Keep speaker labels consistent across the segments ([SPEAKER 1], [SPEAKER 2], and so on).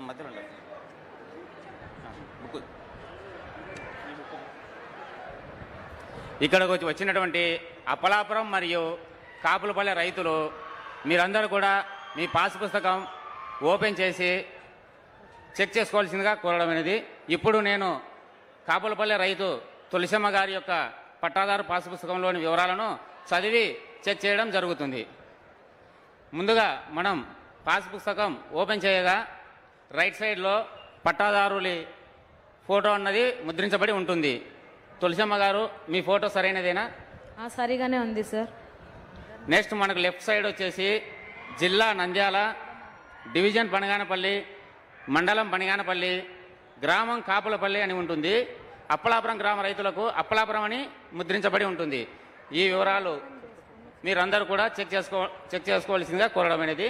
[SPEAKER 1] మధ్యలో ఉండాలి. ఇక్కడికి వచ్చినటువంటి అప్పలాపురం మరియు కాపులపల్లె రైతులు మీరందరూ కూడా మీ పాస్ పుస్తకం ఓపెన్ చేసి చెక్ చేసుకోవాల్సిందిగా కోరడం అనేది. ఇప్పుడు నేను కాపులపల్లె రైతు తులసమ్మ గారి యొక్క పట్టాదారు పాస్ పుస్తకంలోని వివరాలను చదివి చెక్ చేయడం జరుగుతుంది. ముందుగా మనం పాస్ పుస్తకం ఓపెన్ చేయగా రైట్ సైడ్లో పట్టాదారులి ఫోటో అన్నది ముద్రించబడి ఉంటుంది. తులసమ్మ గారు మీ ఫోటో సరైనదేనా?
[SPEAKER 2] సరిగానే ఉంది సార్.
[SPEAKER 1] నెక్స్ట్ మనకు లెఫ్ట్ సైడ్ వచ్చేసి జిల్లా నంద్యాల, డివిజన్ పనగానపల్లి, మండలం పనగానపల్లి, గ్రామం కాపులపల్లి అని ఉంటుంది. అప్పలాపురం గ్రామ రైతులకు అప్పలాపురం అని ముద్రించబడి ఉంటుంది. ఈ వివరాలు మీరందరూ కూడా చెక్ చేసుకోవాల్సిందిగా కోరడం అనేది.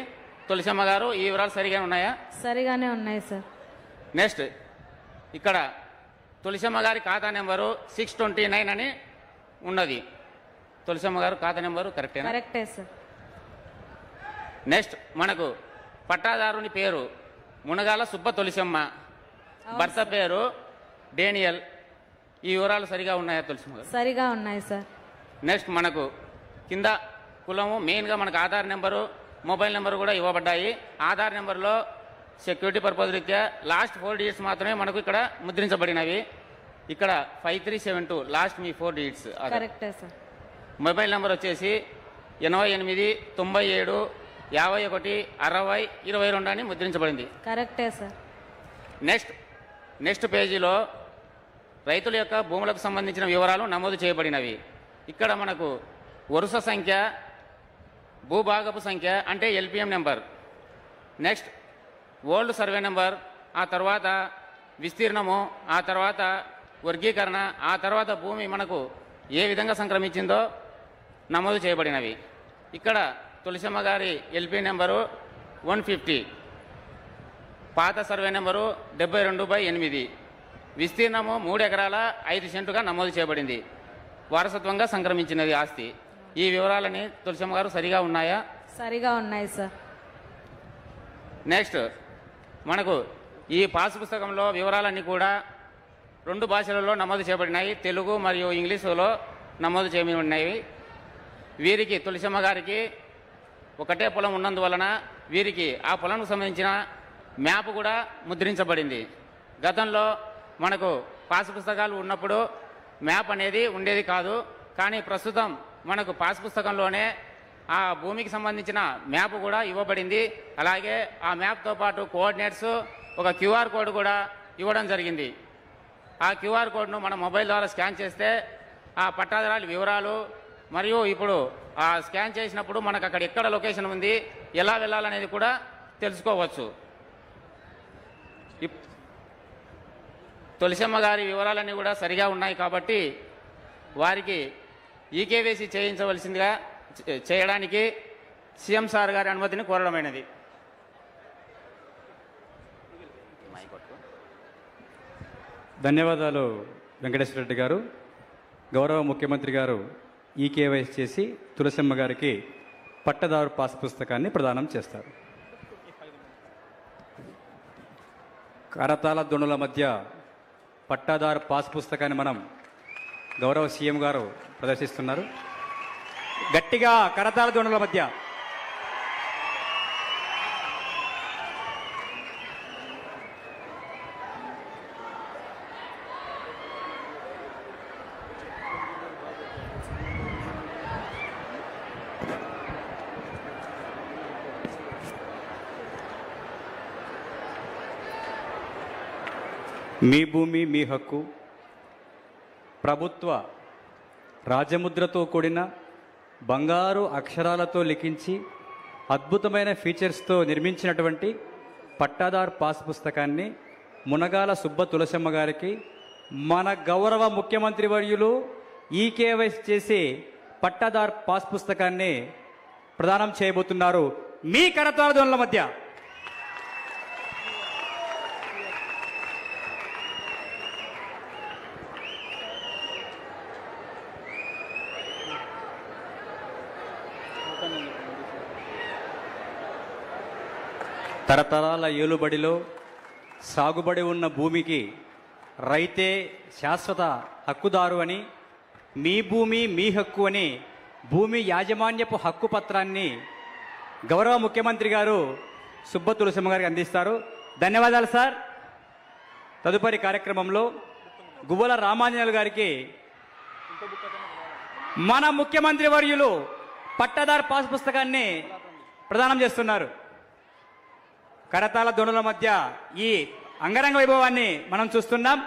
[SPEAKER 1] తులసమ్మ గారు ఈ వివరాలు సరిగానే ఉన్నాయా?
[SPEAKER 2] సరిగానే ఉన్నాయి సార్.
[SPEAKER 1] నెక్స్ట్ ఇక్కడ తులసమ్మ గారి ఖాతా నెంబరు 629 అని ఉన్నది. తులసమ్మ గారు ఖాతా నెంబరు కరెక్టేనా?
[SPEAKER 2] కరెక్టే సార్.
[SPEAKER 1] నెక్స్ట్ మనకు పట్టాదారుని పేరు మునగాల సుబ్బ తులసమ్మ, భర్త పేరు డేనియల్. ఈ వివరాలు సరిగా ఉన్నాయా తులసమ్మ గారు?
[SPEAKER 2] సరిగా ఉన్నాయి సార్.
[SPEAKER 1] నెక్స్ట్ మనకు కింద కులము మెయిన్గా మనకు ఆధార్ నెంబరు, మొబైల్ నెంబరు కూడా ఇవ్వబడ్డాయి. ఆధార్ నెంబర్లో సెక్యూరిటీ పర్పస్ రీత్యా లాస్ట్ 4 డిజిట్స్ మాత్రమే మనకు ఇక్కడ ముద్రించబడినవి. ఇక్కడ 5372 లాస్ట్ మీ 4 డిజిట్స్.
[SPEAKER 2] కరెక్టే సార్.
[SPEAKER 1] మొబైల్ నెంబర్ వచ్చేసి 88 97 51 60 22 అని ముద్రించబడింది.
[SPEAKER 2] కరెక్టే సార్.
[SPEAKER 1] నెక్స్ట్ పేజీలో రైతుల యొక్క భూములకు సంబంధించిన వివరాలు నమోదు చేయబడినవి. ఇక్కడ మనకు వరుస సంఖ్య, భూభాగపు సంఖ్య అంటే LPM number, next old survey number, ఆ తర్వాత విస్తీర్ణము, ఆ తర్వాత వర్గీకరణ, ఆ తర్వాత భూమి మనకు ఏ విధంగా సంక్రమించిందో నమోదు చేయబడినవి. ఇక్కడ తులసమ్మ గారి ఎల్పి నెంబరు 150, పాత సర్వే నెంబరు 72/8, విస్తీర్ణము 3 ఎకరాల 5 సెంటుగా నమోదు చేయబడింది. వారసత్వంగా సంక్రమించినది ఆస్తి. ఈ వివరాలని తులసమ్మ గారు సరిగా ఉన్నాయా?
[SPEAKER 2] సరిగా ఉన్నాయి సార్.
[SPEAKER 1] నెక్స్ట్ మనకు ఈ పాస్ పుస్తకంలో వివరాలన్నీ కూడా 2 భాషలలో నమోదు చేయబడినాయి. తెలుగు మరియు ఇంగ్లీషులో నమోదు చేయబడినాయి. వీరికి తులసమ్మ గారికి ఒకటే పొలం ఉన్నందువలన వీరికి ఆ పొలంకు సంబంధించిన మ్యాప్ కూడా ముద్రించబడింది. గతంలో మనకు పాస్ పుస్తకాలు ఉన్నప్పుడు మ్యాప్ అనేది ఉండేది కాదు. కానీ ప్రస్తుతం మనకు పాస్ పుస్తకంలోనే ఆ భూమికి సంబంధించిన మ్యాప్ కూడా ఇవ్వబడింది. అలాగే ఆ మ్యాప్తో పాటు కోఆర్డినేట్స్, ఒక క్యూఆర్ కోడ్ కూడా ఇవ్వడం జరిగింది. ఆ క్యూఆర్ కోడ్ను మన మొబైల్ ద్వారా స్కాన్ చేస్తే ఆ పట్టాదారుల వివరాలు మరియు ఇప్పుడు ఆ స్కాన్ చేసినప్పుడు మనకు అక్కడ ఎక్కడ లొకేషన్ ఉంది, ఎలా వెళ్ళాలనేది కూడా తెలుసుకోవచ్చు. తులసమ్మ గారి వివరాలన్నీ కూడా సరిగా ఉన్నాయి కాబట్టి వారికి ఈకేవైసీ చేయించవలసిందిగా చేయడానికి సీఎం సార్ గారి అనుమతిని కోరడమైనది.
[SPEAKER 3] ధన్యవాదాలు వెంకటేశ్వర రెడ్డి గారు. గౌరవ ముఖ్యమంత్రి గారు ఈకేవైసీ చేసి తులసమ్మ గారికి పట్టదారు పాస్ పుస్తకాన్ని ప్రదానం చేస్తారు. కరతాళ ధ్వనుల మధ్య పట్టాదారు పాస్ పుస్తకాన్ని మనం గౌరవ సీఎం గారు ప్రదర్శిస్తున్నారు. గట్టిగా కరతాళ ధ్వనుల మధ్య. మీ భూమి మీ హక్కు ప్రభుత్వ రాజముద్రతో కూడిన బంగారు అక్షరాలతో లిఖించి అద్భుతమైన ఫీచర్స్తో నిర్మించినటువంటి పట్టాదార్ పాస్ పుస్తకాన్ని మునగాల సుబ్బ తులసమ్మ గారికి మన గౌరవ ముఖ్యమంత్రి వర్యులు ఈకేవైసీ చేసి పట్టాదార్ పాస్ పుస్తకాన్ని ప్రదానం చేయబోతున్నారు. మీ కరతాళ ధ్వనుల మధ్య. తరతరాల ఏలుబడిలో సాగుబడి ఉన్న భూమికి రైతే శాశ్వత హక్కుదారు అని, మీ భూమి మీ హక్కు అని భూమి యాజమాన్యపు హక్కు పత్రాన్ని గౌరవ ముఖ్యమంత్రి గారు సుబ్బ తులసిమ్మ గారికి అందిస్తారు. ధన్యవాదాలు సార్. తదుపరి కార్యక్రమంలో గువ్వల రామాంజనేయులు గారికి మన ముఖ్యమంత్రి వర్యులు పట్టాదారు పాస్ పుస్తకాన్ని ప్రదానం చేస్తున్నారు. కరతాళ ధ్వనుల మధ్య ఈ అంగరంగ వైభవాన్ని మనం చూస్తున్నాం.